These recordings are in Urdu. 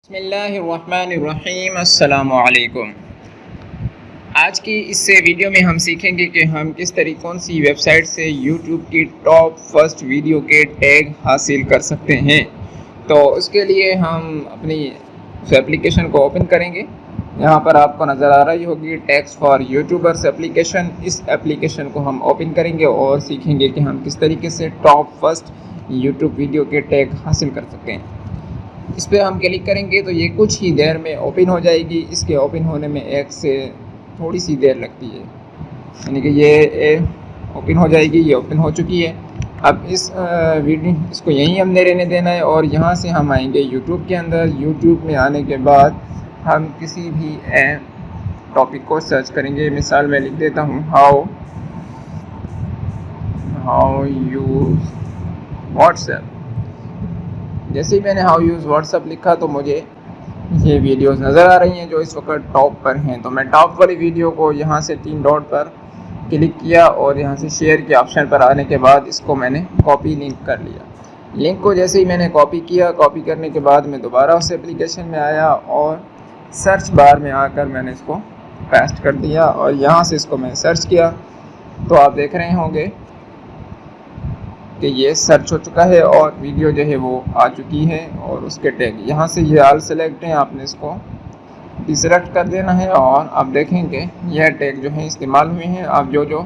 بسم اللہ الرحمن الرحیم، السلام علیکم۔ آج کی اس ویڈیو میں ہم سیکھیں گے کہ ہم کس طریقوں سی ویب سائٹ سے یوٹیوب کی ٹاپ فرسٹ ویڈیو کے ٹیگ حاصل کر سکتے ہیں۔ تو اس کے لیے ہم اپنی اس ایپلیکیشن کو اوپن کریں گے۔ یہاں پر آپ کو نظر آ رہی ہوگی ٹیگز فار یوٹیوبرز ایپلیکیشن۔ اس ایپلیکیشن کو ہم اوپن کریں گے اور سیکھیں گے کہ ہم کس طریقے سے ٹاپ فرسٹ یوٹیوب ویڈیو کے ٹیگ حاصل کر سکتے ہیں۔ اس پہ ہم کلک کریں گے تو یہ کچھ ہی دیر میں اوپن ہو جائے گی۔ اس کے اوپن ہونے میں ایک سے تھوڑی سی دیر لگتی ہے، یعنی کہ یہ اوپن ہو جائے گی۔ یہ اوپن ہو چکی ہے۔ اب اس کو یہیں ہم نے رہنے دینا ہے اور یہاں سے ہم آئیں گے یوٹیوب کے اندر۔ یوٹیوب میں آنے کے بعد ہم کسی بھی ٹاپک کو سرچ کریں گے۔ مثال میں لکھ دیتا ہوں ہاؤ یوز واٹس ایپ۔ جیسے ہی میں نے ہاؤ یوز واٹس ایپ لکھا تو مجھے یہ ویڈیوز نظر آ رہی ہیں جو اس وقت ٹاپ پر ہیں۔ تو میں ٹاپ والی ویڈیو کو یہاں سے 3 ڈاٹ پر کلک کیا اور یہاں سے شیئر کے آپشن پر آنے کے بعد اس کو میں نے کاپی لنک کر لیا۔ لنک کو جیسے ہی میں نے کاپی کیا، کاپی کرنے کے بعد میں دوبارہ اس ایپلیکیشن میں آیا اور سرچ بار میں آ کر میں نے اس کو پیسٹ کر دیا اور یہاں سے اس کو میں سرچ کیا تو آپ دیکھ رہے ہوں گے کہ یہ سرچ ہو چکا ہے اور ویڈیو جو ہے وہ آ چکی ہے اور اس کے ٹیگ یہاں سے یہ آل سلیکٹ ہیں، آپ نے اس کو ڈی سلیکٹ کر دینا ہے اور آپ دیکھیں کہ یہ ٹیگ جو ہیں استعمال ہوئے ہیں۔ آپ جو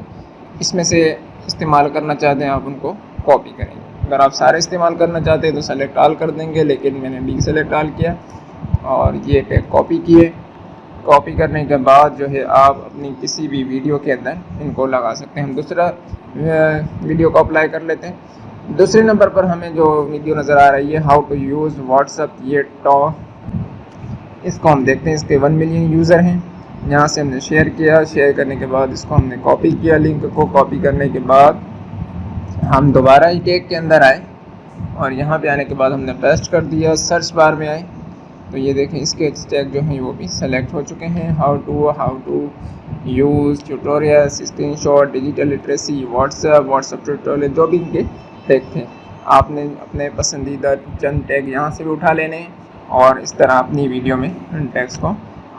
اس میں سے استعمال کرنا چاہتے ہیں آپ ان کو کاپی کریں گے۔ اگر آپ سارے استعمال کرنا چاہتے ہیں تو سلیکٹ آل کر دیں گے، لیکن میں نے ڈی سلیکٹ آل کیا اور یہ ٹیگ کاپی کیے۔ کاپی کرنے کے بعد جو ہے آپ اپنی کسی بھی ویڈیو کے اندر ان کو لگا سکتے ہیں۔ ہم دوسرا ویڈیو کو اپلائی کر لیتے ہیں۔ دوسرے نمبر پر ہمیں جو ویڈیو نظر آ رہی ہے how to use WhatsApp, یہ ٹاپ، اس کو ہم دیکھتے ہیں۔ اس کے 1 ملین یوزر ہیں۔ یہاں سے ہم نے شیئر کیا، شیئر کرنے کے بعد اس کو ہم نے کاپی کیا۔ لنک کو کاپی کرنے کے بعد ہم دوبارہ ہی ٹیگ کے اندر آئے اور یہاں پہ آنے کے بعد ہم نے پیسٹ کر دیا۔ سرچ بار میں آئے تو یہ دیکھیں اس کے ٹیگ جو ہیں وہ بھی سلیکٹ ہو چکے ہیں۔ How to use tutorials, screenshot, digital literacy, WhatsApp tutorial, جو بھی ان کے ٹیگ تھے آپ نے اپنے پسندیدہ چند ٹیگ یہاں سے بھی اٹھا لینے اور اس طرح اپنی ویڈیو میں ان ٹیگس کو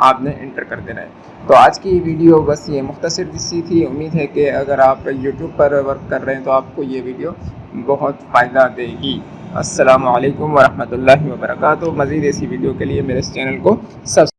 آپ نے انٹر کر دینا ہے۔ تو آج کی ویڈیو بس یہ مختصر سی تھی۔ امید ہے کہ اگر آپ یوٹیوب پر ورک کر رہے ہیں تو آپ کو یہ ویڈیو بہت فائدہ دے گی۔ السلام علیکم ورحمۃ اللہ وبرکاتہ۔ مزید ایسی ویڈیو کے لیے میرے اس چینل کو سبسکرائب